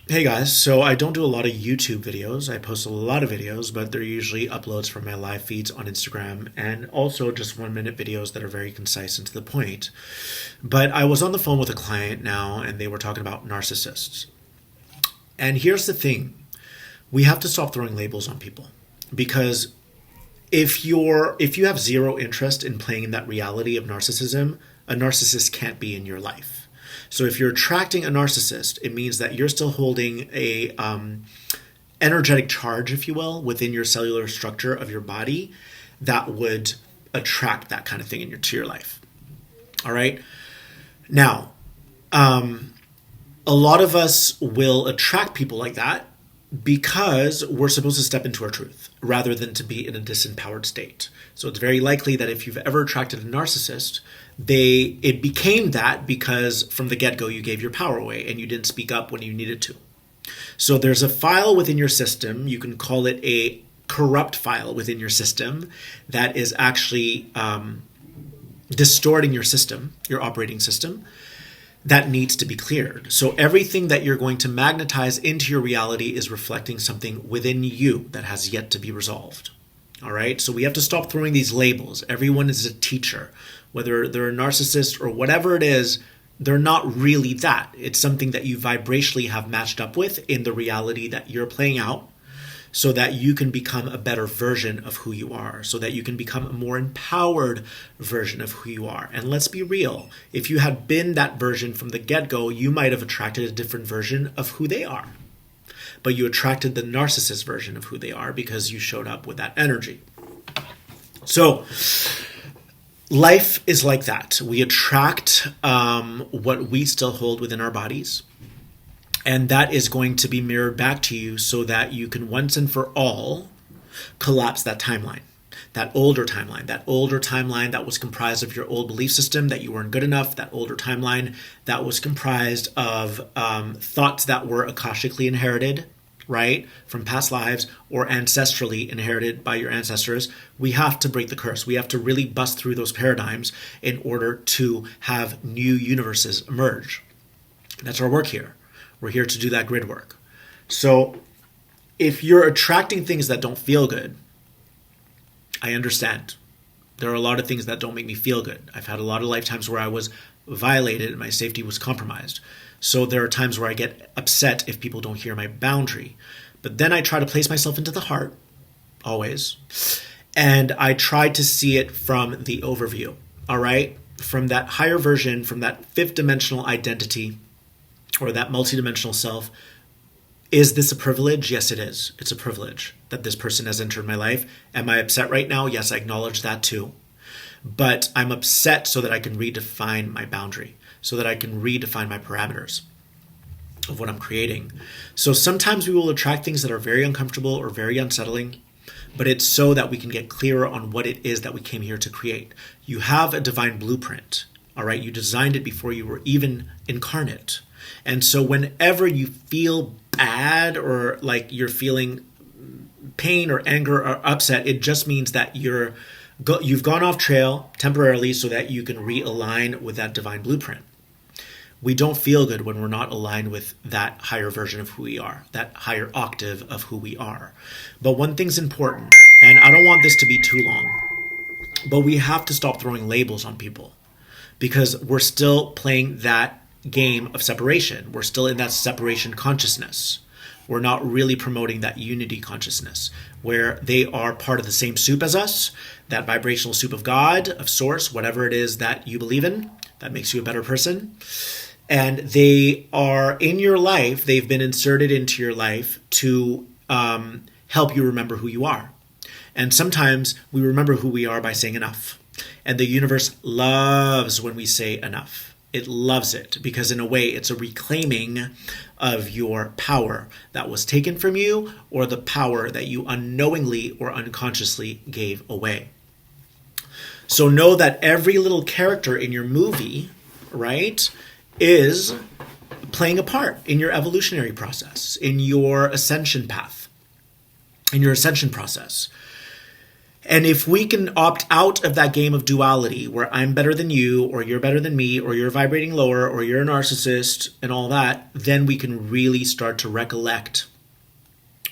Hey guys, so I don't do a lot of YouTube videos. I post a lot of videos, but they're usually uploads from my live feeds on Instagram and also just 1 minute videos that are very concise and to the point. But I was on the phone with a client now and they were talking about narcissists. And here's the thing, we have to stop throwing labels on people because if you have zero interest in playing in that reality of narcissism, a narcissist can't be in your life. So if you're attracting a narcissist, it means that you're still holding a energetic charge, if you will, within your cellular structure of your body that would attract that kind of thing into your life. All right. Now, a lot of us will attract people like that because we're supposed to step into our truth rather than to be in a disempowered state. So it's very likely that if you've ever attracted a narcissist, it became that because from the get-go you gave your power away and you didn't speak up when you needed to. So there's a file within your system, you can call it a corrupt file within your system, that is actually distorting your system, your operating system, that needs to be cleared. So everything that you're going to magnetize into your reality is reflecting something within you that has yet to be resolved. All right. So we have to stop throwing these labels. Everyone is a teacher, whether they're a narcissist or whatever it is. They're not really that. It's something that you vibrationally have matched up with in the reality that you're playing out, so that you can become a better version of who you are, so that you can become a more empowered version of who you are. And let's be real, if you had been that version from the get-go, you might have attracted a different version of who they are. But you attracted the narcissist version of who they are because you showed up with that energy. So life is like that. We attract what we still hold within our bodies. And that is going to be mirrored back to you so that you can once and for all collapse that timeline, that older timeline that was comprised of your old belief system that you weren't good enough, that older timeline that was comprised of thoughts that were akashically inherited, right, from past lives or ancestrally inherited by your ancestors. We have to break the curse. We have to really bust through those paradigms in order to have new universes emerge. That's our work here. We're here to do that grid work. So if you're attracting things that don't feel good, I understand. There are a lot of things that don't make me feel good. I've had a lot of lifetimes where I was violated and my safety was compromised. So there are times where I get upset if people don't hear my boundary. But then I try to place myself into the heart, always. And I try to see it from the overview, all right? From that higher version, from that fifth dimensional identity, or that multidimensional self. Is this a privilege? Yes, it is. It's a privilege that this person has entered my life. Am I upset right now? Yes, I acknowledge that too. But I'm upset so that I can redefine my boundary, so that I can redefine my parameters of what I'm creating. So sometimes we will attract things that are very uncomfortable or very unsettling, but it's so that we can get clearer on what it is that we came here to create. You have a divine blueprint, all right? You designed it before you were even incarnate. And so whenever you feel bad or like you're feeling pain or anger or upset, it just means that you've gone off trail temporarily so that you can realign with that divine blueprint. We don't feel good when we're not aligned with that higher version of who we are, that higher octave of who we are. But one thing's important, and I don't want this to be too long, but we have to stop throwing labels on people because we're still playing that game of separation. We're still in that separation consciousness. We're not really promoting that unity consciousness where they are part of the same soup as us, that vibrational soup of God, of source, whatever it is that you believe in, that makes you a better person. And they are in your life. They've been inserted into your life to help you remember who you are. And sometimes we remember who we are by saying enough. And the universe loves when we say enough. It loves it because in a way it's a reclaiming of your power that was taken from you or the power that you unknowingly or unconsciously gave away. So know that every little character in your movie, right, is playing a part in your evolutionary process, in your ascension path, in your ascension process. And if we can opt out of that game of duality where I'm better than you, or you're better than me, or you're vibrating lower, or you're a narcissist, and all that, then we can really start to recollect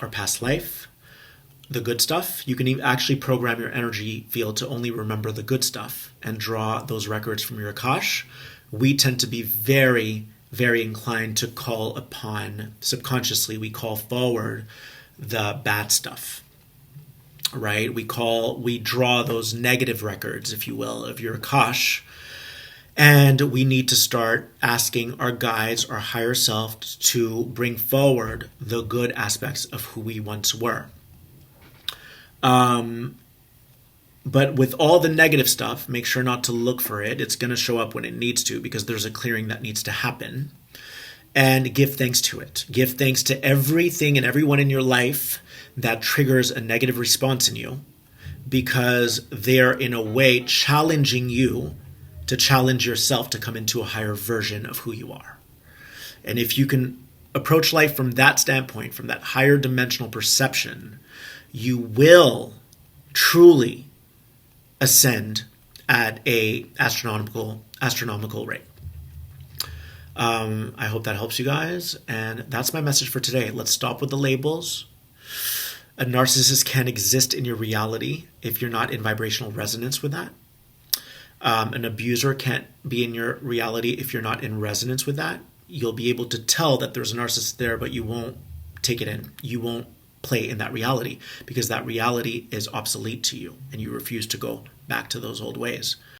our past life, the good stuff. You can actually program your energy field to only remember the good stuff and draw those records from your Akash. We tend to be very, very inclined to call upon, subconsciously, we call forward the bad stuff. Right? We draw those negative records, if you will, of your Akash. And we need to start asking our guides, our higher self, to bring forward the good aspects of who we once were. But with all the negative stuff, make sure not to look for it. It's going to show up when it needs to, because there's a clearing that needs to happen. And give thanks to it. Give thanks to everything and everyone in your life that triggers a negative response in you, because they're in a way challenging you to challenge yourself to come into a higher version of who you are. And if you can approach life from that standpoint, from that higher dimensional perception, you will truly ascend at a astronomical rate. I hope that helps you guys. And that's my message for today. Let's stop with the labels. A narcissist can exist in your reality if you're not in vibrational resonance with that. An abuser can't be in your reality if you're not in resonance with that. You'll be able to tell that there's a narcissist there, but you won't take it in. You won't play in that reality, because that reality is obsolete to you and you refuse to go back to those old ways.